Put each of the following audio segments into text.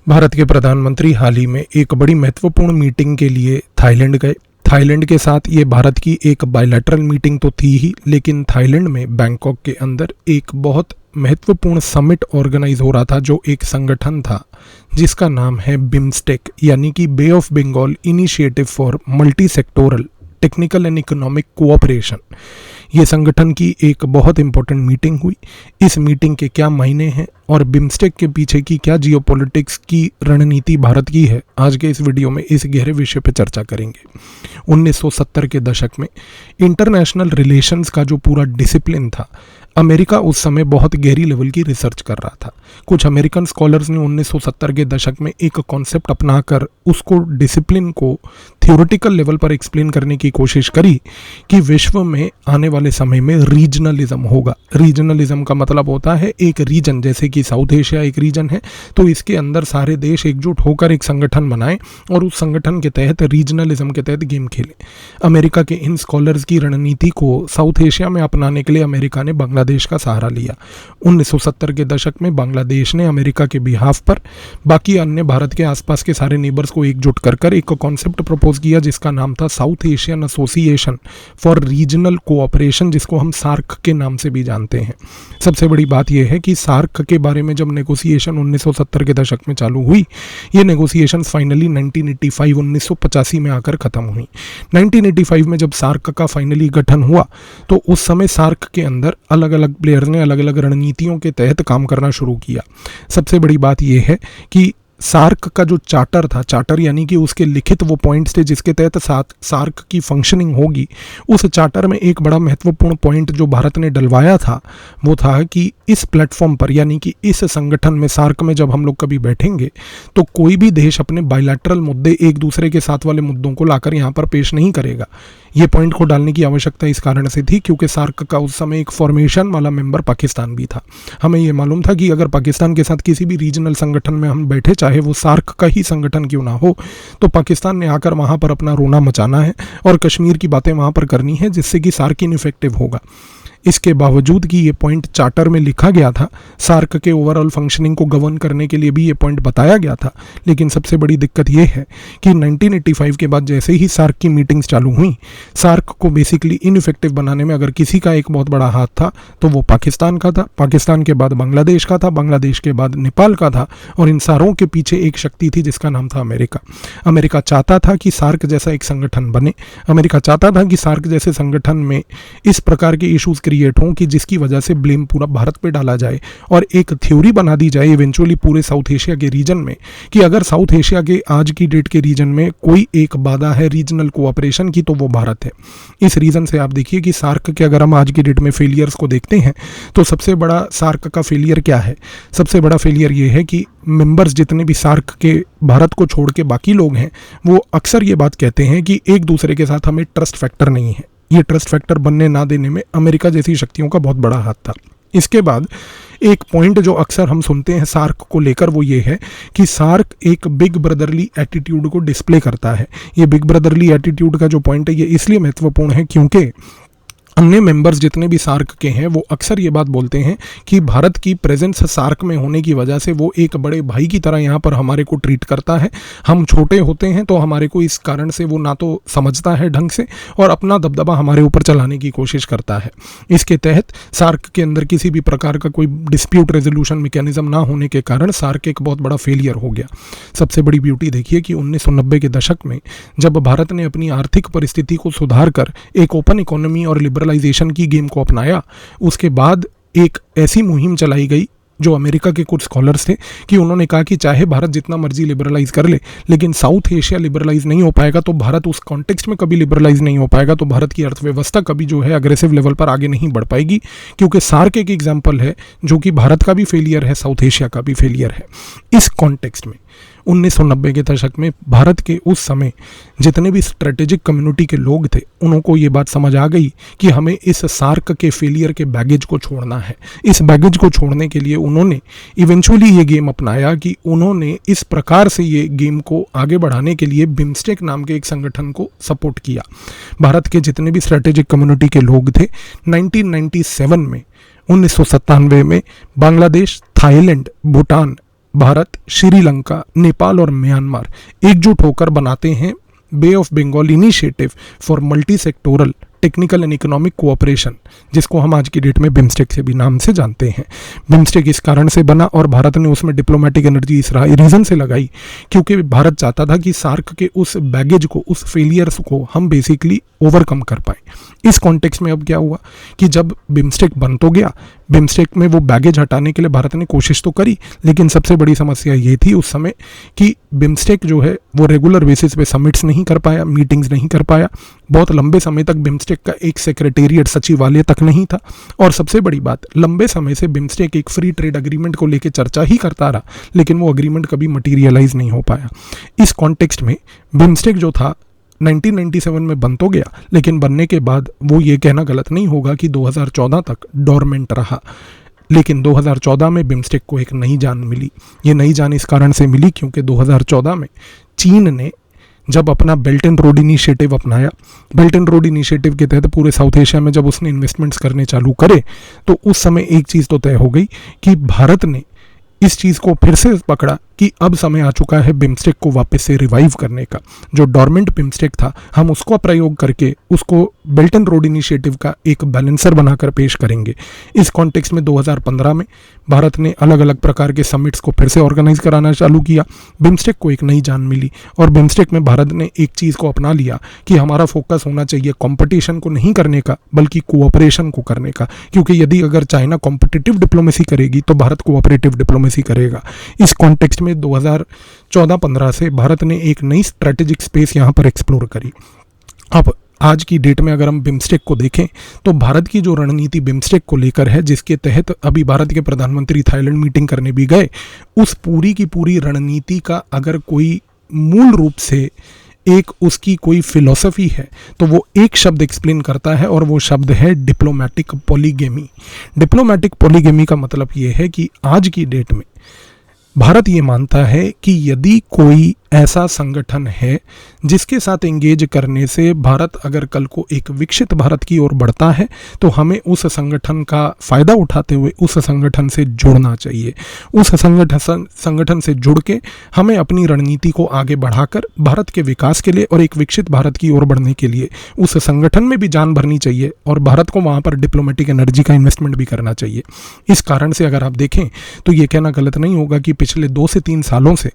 भारत के प्रधानमंत्री हाल ही में एक बड़ी महत्वपूर्ण मीटिंग के लिए थाईलैंड गए। थाईलैंड के साथ ये भारत की एक बायलैटरल मीटिंग तो थी ही, लेकिन थाईलैंड में बैंकॉक के अंदर एक बहुत महत्वपूर्ण समिट ऑर्गेनाइज हो रहा था, जो एक संगठन था जिसका नाम है बिम्स्टेक, यानी कि Bay of Bengal initiative for multi sectoral technical and economic cooperation. ये संगठन की एक बहुत इंपॉर्टेंट मीटिंग हुई। इस मीटिंग के क्या मायने हैं और बिम्स्टेक के पीछे की क्या जियोपॉलिटिक्स की रणनीति भारत की है, आज के इस वीडियो में इस गहरे विषय पर चर्चा करेंगे। 1970 के दशक में इंटरनेशनल रिलेशंस का जो पूरा डिसिप्लिन था, अमेरिका उस समय बहुत गहरी लेवल की रिसर्च कर रहा था। कुछ अमेरिकन स्कॉलर्स ने 1970 के दशक में एक कॉन्सेप्ट अपनाकर उसको डिसिप्लिन को थ्योरेटिकल लेवल पर एक्सप्लेन करने की कोशिश करी कि विश्व में आने वाले समय में रीजनलिज्म होगा। रीजनलिज्म का मतलब होता है एक रीजन, जैसे कि साउथ एशिया एक रीजन है, तो इसके अंदर सारे देश एकजुट होकर एक संगठन बनाएं और उस संगठन के तहत रीजनलिज्म के तहत गेम खेलें। अमेरिका के इन स्कॉलर्स की रणनीति को साउथ एशिया में अपनाने के लिए अमेरिका ने बांग्लादेश का सहारा लिया। 1970 के दशक में बांग्लादेश ने अमेरिका के बिहाफ पर बाकी अन्य भारत के आसपास के सारे नेबर्स को एकजुट कर एक कॉन्सेप्ट प्रपोज किया, जिसका नाम था south Asian association for regional cooperation, जिसको हम सार्क के नाम से भी जानते हैं। सबसे बड़ी बात यह है कि सार्क के बारे में जब नेगोशिएशन 1970 के दशक में चालू हुई, ये नेगोशिएशन फाइनली 1985 में आकर खत्म हुई। 1985 में जब सार्क का फाइनली गठन हुआ, तो उस समय सार्क के अंदर अलग अलग प्लेयर्स ने अलग अलग रणनीतियों के तहत काम करना शुरू किया। सबसे बड़ी बात यह है कि सार्क का जो चार्टर था, चार्टर यानी कि उसके लिखित वो पॉइंट्स थे जिसके तहत सार्क की फंक्शनिंग होगी, उस चार्टर में एक बड़ा महत्वपूर्ण पॉइंट जो भारत ने डलवाया था वो था कि इस प्लेटफॉर्म पर, यानी कि इस संगठन में, सार्क में जब हम लोग कभी बैठेंगे तो कोई भी देश अपने बायलैटरल मुद्दे एक दूसरे के साथ वाले मुद्दों को लाकर यहाँ पर पेश नहीं करेगा। ये पॉइंट को डालने की आवश्यकता इस कारण से थी क्योंकि सार्क का उस समय एक फॉर्मेशन वाला मेंबर पाकिस्तान भी था। हमें ये मालूम था कि अगर पाकिस्तान के साथ किसी भी रीजनल संगठन में हम बैठे, चाहे वो सार्क का ही संगठन क्यों ना हो, तो पाकिस्तान ने आकर वहाँ पर अपना रोना मचाना है और कश्मीर की बातें वहाँ पर करनी है, जिससे कि सार्क इनइफेक्टिव होगा। इसके बावजूद कि ये पॉइंट चार्टर में लिखा गया था, सार्क के ओवरऑल फंक्शनिंग को गवर्न करने के लिए भी ये पॉइंट बताया गया था, लेकिन सबसे बड़ी दिक्कत ये है कि 1985 के बाद जैसे ही सार्क की मीटिंग्स चालू हुई, सार्क को बेसिकली इनइफेक्टिव बनाने में अगर किसी का एक बहुत बड़ा हाथ था तो वो पाकिस्तान का था। पाकिस्तान के बाद बांग्लादेश का था, बांग्लादेश के बाद नेपाल का था, और इन सारों के पीछे एक शक्ति थी जिसका नाम था अमेरिका। अमेरिका चाहता था कि सार्क जैसा एक संगठन बने। अमेरिका चाहता था कि सार्क जैसे संगठन में इस प्रकार के इशूज क्रिएट हों कि जिसकी वजह से ब्लेम पूरा भारत पे डाला जाए और एक थ्योरी बना दी जाए इवेंचुअली पूरे साउथ एशिया के रीजन में कि अगर साउथ एशिया के आज की डेट के रीजन में कोई एक बाधा है रीजनल कोऑपरेशन की, तो वो भारत है। इस रीजन से आप देखिए कि सार्क के अगर हम आज की डेट में फेलियर्स को देखते हैं तो सबसे बड़ा सार्क का फेलियर क्या है? सबसे बड़ा फेलियर ये है कि मेंबर्स जितने भी सार्क के भारत को छोड़ के बाकी लोग हैं, वो अक्सर ये बात कहते हैं कि एक दूसरे के साथ हमें ट्रस्ट फैक्टर नहीं है। ये ट्रस्ट फैक्टर बनने ना देने में अमेरिका जैसी शक्तियों का बहुत बड़ा हाथ था। इसके बाद एक पॉइंट जो अक्सर हम सुनते हैं सार्क को लेकर, वो ये है कि सार्क एक बिग ब्रदरली एटीट्यूड को डिस्प्ले करता है। ये बिग ब्रदरली एटीट्यूड का जो पॉइंट है, ये इसलिए महत्वपूर्ण है क्योंकि अन्य मेंबर्स जितने भी सार्क के हैं वो अक्सर ये बात बोलते हैं कि भारत की प्रेजेंस सार्क में होने की वजह से वो एक बड़े भाई की तरह यहाँ पर हमारे को ट्रीट करता है। हम छोटे होते हैं तो हमारे को इस कारण से वो ना तो समझता है ढंग से और अपना दबदबा हमारे ऊपर चलाने की कोशिश करता है। इसके तहत सार्क के अंदर किसी भी प्रकार का कोई डिस्प्यूट रेजोल्यूशन मैकेनिज्म ना होने के कारण सार्क एक बहुत बड़ा फेलियर हो गया। सबसे बड़ी ब्यूटी देखिए कि 1990 के दशक में जब भारत ने अपनी आर्थिक परिस्थिति को सुधार कर एक ओपन इकोनॉमी और लिबरलाइजेशन की गेम को अपनाया, उसके बाद एक ऐसी मुहिम चलाई गई जो अमेरिका के कुछ स्कॉलर्स थे कि उन्होंने कहा कि चाहे भारत जितना मर्जी लिबरलाइज कर ले, लेकिन साउथ एशिया लिबरलाइज नहीं हो पाएगा तो भारत उस कॉन्टेक्स्ट में कभी लिबरलाइज नहीं हो पाएगा, तो भारत की अर्थव्यवस्था कभी जो है अग्रेसिव लेवल पर आगे नहीं बढ़ पाएगी। क्योंकि सार्क एक एग्जाम्पल है जो कि भारत का भी फेलियर है, साउथ एशिया का भी फेलियर है। इस कॉन्टेक्स्ट में 1990 के दशक में भारत के उस समय जितने भी स्ट्रेटेजिक कम्युनिटी के लोग थे, उनको ये बात समझ आ गई कि हमें इस सार्क के फेलियर के बैगेज को छोड़ना है। इस बैगेज को छोड़ने के लिए उन्होंने इवेंचुअली ये गेम अपनाया कि उन्होंने इस प्रकार से ये गेम को आगे बढ़ाने के लिए बिम्स्टेक नाम के एक संगठन को सपोर्ट किया। भारत के जितने भी स्ट्रेटेजिक कम्युनिटी के लोग थे, 1997 में 1997 में बांग्लादेश, थाईलैंड, भूटान, भारत, श्रीलंका, नेपाल और म्यांमार एकजुट होकर बनाते हैं Bay of Bengal initiative for multi sectoral technical and economic cooperation, जिसको हम आज की डेट में बिम्स्टेक से भी नाम से जानते हैं। बिम्स्टेक इस कारण से बना और भारत ने उसमें डिप्लोमेटिक एनर्जी इस रीज़न से लगाई क्योंकि भारत चाहता था कि सार्क के उस बैगेज को, उस फेलियर्स को हम बेसिकली ओवरकम कर पाए। इस कॉन्टेक्स्ट में अब क्या हुआ कि जब बिम्स्टेक बन तो गया, बिम्स्टेक में वो बैगेज हटाने के लिए भारत ने कोशिश तो करी, लेकिन सबसे बड़ी समस्या ये थी उस समय कि बिम्स्टेक जो है वो रेगुलर बेसिस पे समिट्स नहीं कर पाया, मीटिंग्स नहीं कर पाया। बहुत लंबे समय तक बिम्स्टेक का एक सेक्रेटेरिएट सचिवालय तक नहीं था, और सबसे बड़ी बात, लंबे समय से बिम्स्टेक एक फ्री ट्रेड अग्रीमेंट को लेकर चर्चा ही करता रहा, लेकिन वो अग्रीमेंट कभी मटीरियलाइज नहीं हो पाया। इस कॉन्टेक्स्ट में बिम्स्टेक जो था 1997 में बन तो गया, लेकिन बनने के बाद वो ये कहना गलत नहीं होगा कि 2014 तक डोरमेंट रहा। लेकिन 2014 में बिम्स्टेक को एक नई जान मिली। ये नई जान इस कारण से मिली क्योंकि 2014 में चीन ने जब अपना बेल्ट एंड रोड इनिशिएटिव अपनाया, बेल्ट एंड रोड इनिशिएटिव के तहत पूरे साउथ एशिया में जब उसने इन्वेस्टमेंट्स करने चालू करे, तो उस समय एक चीज़ तो तय हो गई कि भारत ने इस चीज़ को फिर से पकड़ा कि अब समय आ चुका है बिम्स्टेक को वापस से रिवाइव करने का। जो डोरमेंट बिम्स्टेक था, हम उसको प्रयोग करके उसको बेल्ट एंड रोड इनिशिएटिव का एक बैलेंसर बनाकर पेश करेंगे। इस कॉन्टेक्स्ट में 2015 में भारत ने अलग अलग प्रकार के समिट्स को फिर से ऑर्गेनाइज कराना चालू किया। बिम्स्टेक को एक नई जान मिली और बिम्स्टेक में भारत ने एक चीज़ को अपना लिया कि हमारा फोकस होना चाहिए कंपटीशन को नहीं करने का, बल्कि कोऑपरेशन को करने का, क्योंकि यदि अगर चाइना कॉम्पिटिटिव डिप्लोमेसी करेगी तो भारत कोऑपरेटिव डिप्लोमेसी करेगा। इस कॉन्टेक्स्ट में 2014-15 से भारत ने एक नई स्ट्रेटेजिक स्पेस यहाँ पर एक्सप्लोर करी। अब आज की डेट में अगर हम बिम्स्टेक को देखें तो भारत की जो रणनीति बिम्स्टेक को लेकर है, जिसके तहत अभी भारत के प्रधानमंत्री थाईलैंड मीटिंग करने भी गए, उस पूरी की पूरी रणनीति का अगर कोई मूल रूप से एक उसकी कोई फिलॉसफी है तो वो एक शब्द एक्सप्लेन करता है और वो शब्द है डिप्लोमेटिक पॉलीगेमी। डिप्लोमेटिक पॉलीगेमी का मतलब ये है कि आज की डेट में भारत ये मानता है कि यदि कोई ऐसा संगठन है जिसके साथ एंगेज करने से भारत अगर कल को एक विकसित भारत की ओर बढ़ता है, तो हमें उस संगठन का फ़ायदा उठाते हुए उस संगठन से जुड़ना चाहिए। उस संगठन से जुड़ के हमें अपनी रणनीति को आगे बढ़ाकर भारत के विकास के लिए और एक विकसित भारत की ओर बढ़ने के लिए उस संगठन में भी जान भरनी चाहिए और भारत को वहाँ पर डिप्लोमेटिक एनर्जी का इन्वेस्टमेंट भी करना चाहिए। इस कारण से अगर आप देखें तो ये कहना गलत नहीं होगा कि पिछले 2 से 3 सालों से,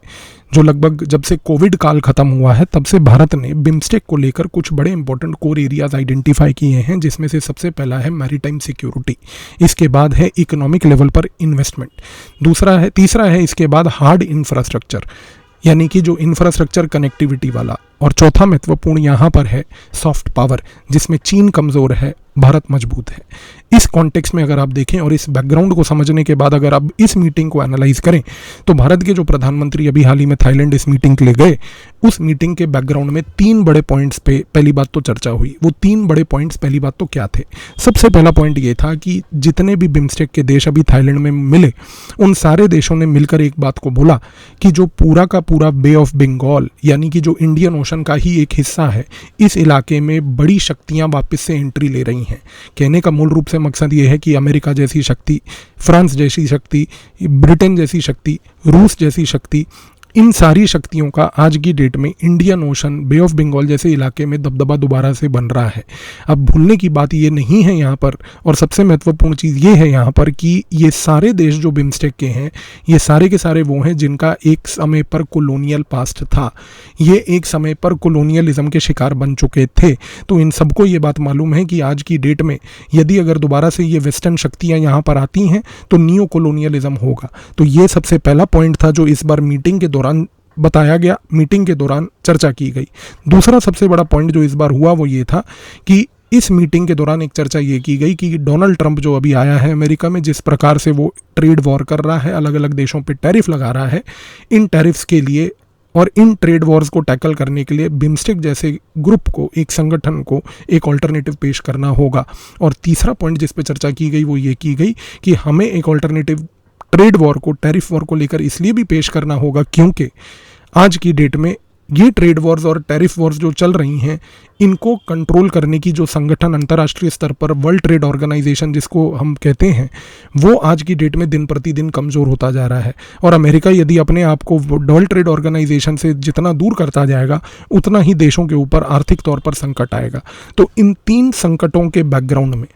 जो लगभग जब से कोविड काल खत्म हुआ है, तब से भारत ने बिम्स्टेक को लेकर कुछ बड़े इंपॉर्टेंट कोर एरियाज आइडेंटिफाई किए हैं, जिसमें से सबसे पहला है मैरीटाइम सिक्योरिटी, इसके बाद है इकोनॉमिक लेवल पर इन्वेस्टमेंट, तीसरा है इसके बाद हार्ड इंफ्रास्ट्रक्चर, यानी कि जो इंफ्रास्ट्रक्चर कनेक्टिविटी वाला, और चौथा महत्वपूर्ण यहाँ पर है सॉफ्ट पावर, जिसमें चीन कमज़ोर है, भारत मजबूत है। इस कॉन्टेक्स्ट में अगर आप देखें और इस बैकग्राउंड को समझने के बाद अगर आप इस मीटिंग को एनालाइज करें, तो भारत के जो प्रधानमंत्री अभी हाल ही में थाईलैंड इस मीटिंग के लिए गए, उस मीटिंग के बैकग्राउंड में 3 बड़े पॉइंट्स पे पहली बात तो चर्चा हुई। वो 3 बड़े पॉइंट्स पहली बात तो क्या थे? सबसे पहला पॉइंट ये था कि जितने भी बिम्स्टेक के देश अभी थाईलैंड में मिले, उन सारे देशों ने मिलकर एक बात को बोला कि जो पूरा का पूरा बे ऑफ बंगाल, यानी कि जो इंडियन ओशन का ही एक हिस्सा है, इस इलाके में बड़ी शक्तियां वापस से एंट्री ले रही हैं। कहने का मूल रूप से मकसद ये है कि अमेरिका जैसी शक्ति, फ्रांस जैसी शक्ति, ब्रिटेन जैसी शक्ति, रूस जैसी शक्ति, इन सारी शक्तियों का आज की डेट में Indian Ocean, bay of Bengal जैसे इलाके में दबदबा दोबारा से बन रहा है। अब भूलने की बात ये नहीं है यहाँ पर, और सबसे महत्वपूर्ण चीज़ ये है यहाँ पर कि ये सारे देश जो बिम्स्टेक के हैं, ये सारे के सारे वो हैं जिनका एक समय पर कॉलोनियल पास्ट था, ये एक समय पर कॉलोनियलिज्म के शिकार बन चुके थे। तो इन सबको ये बात मालूम है कि आज की डेट में यदि अगर दोबारा से ये वेस्टर्न शक्तियाँ यहाँ पर आती हैं तो न्यू कॉलोनियलिज्म होगा। तो ये सबसे पहला पॉइंट था जो इस बार मीटिंग के दौरान बताया गया, मीटिंग के दौरान चर्चा की गई। दूसरा सबसे बड़ा पॉइंट जो इस बार हुआ वो ये था कि इस मीटिंग के दौरान एक चर्चा ये की गई कि डोनाल्ड ट्रंप जो अभी आया है अमेरिका में, जिस प्रकार से वो ट्रेड वॉर कर रहा है, अलग अलग देशों पे टैरिफ लगा रहा है, इन टैरिफ्स के लिए और इन ट्रेड वॉर्स को टैकल करने के लिए बिम्स्टेक जैसे ग्रुप को, एक संगठन को एक ऑल्टरनेटिव पेश करना होगा। और तीसरा पॉइंट जिस पे चर्चा की गई वो ये की गई कि हमें एक ऑल्टरनेटिव ट्रेड वॉर को, टैरिफ वॉर को लेकर इसलिए भी पेश करना होगा क्योंकि आज की डेट में ये ट्रेड वॉर्स और टैरिफ वॉर्स जो चल रही हैं, इनको कंट्रोल करने की जो संगठन अंतर्राष्ट्रीय स्तर पर वर्ल्ड ट्रेड ऑर्गेनाइजेशन जिसको हम कहते हैं, वो आज की डेट में दिन प्रतिदिन कमज़ोर होता जा रहा है। और अमेरिका यदि अपने आप को वर्ल्ड ट्रेड ऑर्गेनाइजेशन से जितना दूर करता जाएगा, उतना ही देशों के ऊपर आर्थिक तौर पर संकट आएगा। तो इन 3 संकटों के बैकग्राउंड में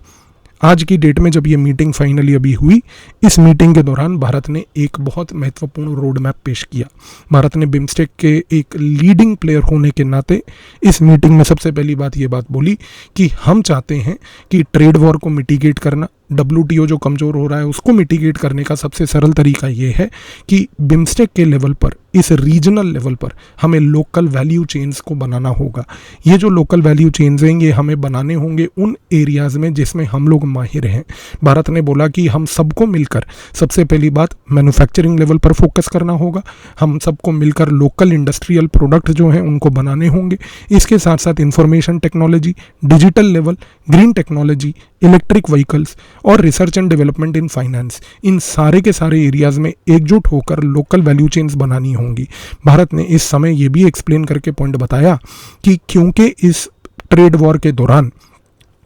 आज की डेट में जब ये मीटिंग फाइनली अभी हुई, इस मीटिंग के दौरान भारत ने एक बहुत महत्वपूर्ण रोड मैप पेश किया। भारत ने बिम्स्टेक के एक लीडिंग प्लेयर होने के नाते इस मीटिंग में सबसे पहली बात ये बात बोली कि हम चाहते हैं कि ट्रेड वॉर को मिटिगेट करना, WTO जो कमज़ोर हो रहा है उसको मिटिगेट करने का सबसे सरल तरीका ये है कि बिम्स्टेक के लेवल पर, इस रीजनल लेवल पर हमें लोकल वैल्यू चेन्स को बनाना होगा। ये जो लोकल वैल्यू चेन्स हैं, ये हमें बनाने होंगे उन एरियाज़ में जिसमें हम लोग माहिर हैं। भारत ने बोला कि हम सबको मिलकर सबसे पहली बात मैन्युफैक्चरिंग लेवल पर फोकस करना होगा, हम सबको मिलकर लोकल इंडस्ट्रियल प्रोडक्ट जो हैं उनको बनाने होंगे। इसके साथ साथ information technology, digital level, green technology, electric vehicles और research and development in finance, इन सारे के सारे एरियाज में एकजुट होकर लोकल वैल्यू चेन्स बनानी होंगी। भारत ने इस समय ये भी एक्सप्लेन करके पॉइंट बताया कि क्योंकि इस ट्रेड वॉर के दौरान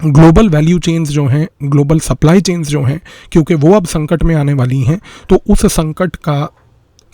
ग्लोबल वैल्यू चेन्स जो हैं, ग्लोबल सप्लाई चेन्स जो हैं, क्योंकि वो अब संकट में आने वाली हैं, तो उस संकट का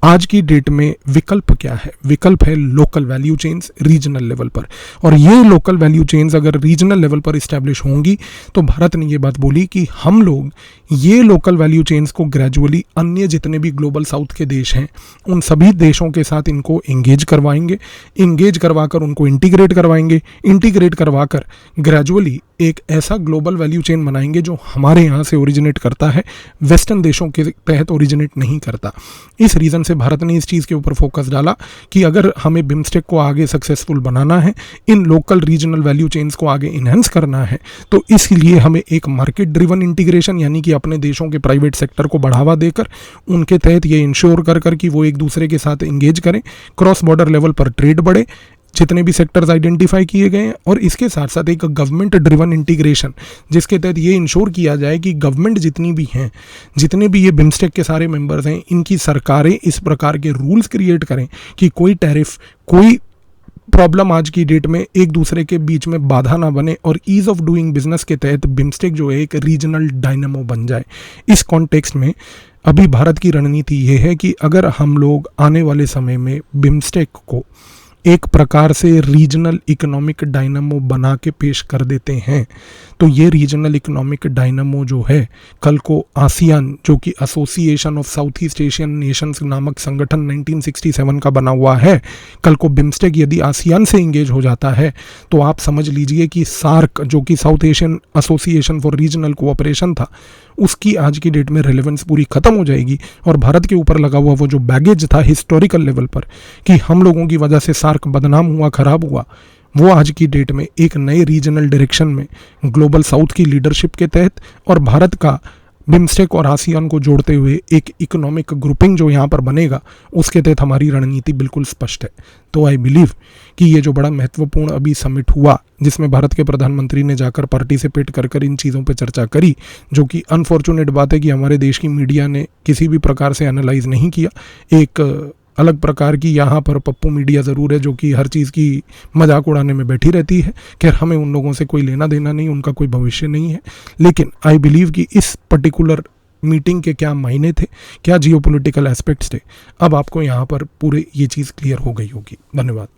आज की डेट में विकल्प क्या है? विकल्प है local value chains regional level पर। और ये लोकल वैल्यू चेन्स अगर रीजनल लेवल पर इस्टेब्लिश होंगी तो भारत ने ये बात बोली कि हम लोग ये लोकल वैल्यू चेन्स को ग्रेजुअली अन्य जितने भी ग्लोबल साउथ के देश हैं उन सभी देशों के साथ इनको इंगेज करवाएंगे, इंगेज करवाकर उनको इंटीग्रेट करवाएंगे, इंटीग्रेट करवाकर ग्रेजुअली एक ऐसा ग्लोबल वैल्यू चेन बनाएंगे जो हमारे यहाँ से ओरिजिनेट करता है, वेस्टर्न देशों के तहत ओरिजिनेट नहीं करता। इस रीज़न से भारत ने इस चीज़ के ऊपर फोकस डाला कि अगर हमें बिम्स्टेक को आगे सक्सेसफुल बनाना है, इन लोकल रीजनल वैल्यू चेन्स को आगे इन्हेंस करना है, तो इसलिए हमें एक मार्केट ड्रिवन इंटीग्रेशन यानी कि अपने देशों के प्राइवेट सेक्टर को बढ़ावा देकर उनके तहत ये इंश्योर कर कि वो एक दूसरे के साथ इंगेज करें, क्रॉस बॉर्डर लेवल पर ट्रेड बढ़े, जितने भी सेक्टर्स आइडेंटिफाई किए गए हैं, और इसके साथ साथ एक गवर्नमेंट ड्रिवन इंटीग्रेशन जिसके तहत ये इंश्योर किया जाए कि गवर्नमेंट जितनी भी हैं, जितने भी ये बिम्स्टेक के सारे मेंबर्स हैं, इनकी सरकारें इस प्रकार के रूल्स क्रिएट करें कि कोई टैरिफ, कोई प्रॉब्लम आज की डेट में एक दूसरे के बीच में बाधा ना बने और ईज ऑफ डूइंग बिजनेस के तहत बिम्स्टेक जो है एक रीजनल डायनामो बन जाए। इस कॉन्टेक्स्ट में अभी भारत की रणनीति ये है कि अगर हम लोग आने वाले समय में बिम्स्टेक को एक प्रकार से रीजनल इकोनॉमिक डायनामो बना के पेश कर देते हैं, तो ये रीजनल इकोनॉमिक डायनामो जो है कल को आसियान, जो कि association of south east Asian Nations नामक संगठन 1967 का बना हुआ है, कल को बिम्स्टेक यदि आसियान से इंगेज हो जाता है तो आप समझ लीजिए कि सार्क, जो कि south Asian association for regional cooperation था, उसकी आज की डेट में रेलेवेंस पूरी खत्म हो जाएगी। और भारत के ऊपर लगा हुआ वो जो बैगेज था हिस्टोरिकल लेवल पर कि हम लोगों की वजह से सार्क बदनाम हुआ, खराब हुआ, वो आज की डेट में एक नए रीजनल डायरेक्शन में ग्लोबल साउथ की लीडरशिप के तहत और भारत का बिम्स्टेक और आसियान को जोड़ते हुए एक इकोनॉमिक ग्रुपिंग जो यहाँ पर बनेगा, उसके तहत हमारी रणनीति बिल्कुल स्पष्ट है। तो आई बिलीव कि ये जो बड़ा महत्वपूर्ण अभी समिट हुआ, जिसमें भारत के प्रधानमंत्री ने जाकर पार्टिसिपेट कर इन चीज़ों पर चर्चा करी, जो कि अनफॉर्चुनेट बात है कि हमारे देश की मीडिया ने किसी भी प्रकार से एनालाइज नहीं किया। एक अलग प्रकार की यहाँ पर पप्पू मीडिया ज़रूर है जो कि हर चीज़ की मजाक उड़ाने में बैठी रहती है। खैर, हमें उन लोगों से कोई लेना देना नहीं, उनका कोई भविष्य नहीं है। लेकिन आई बिलीव कि इस पर्टिकुलर मीटिंग के क्या मायने थे, क्या जियोपॉलिटिकल एस्पेक्ट्स थे, अब आपको यहाँ पर पूरे ये चीज़ क्लियर हो गई होगी। धन्यवाद।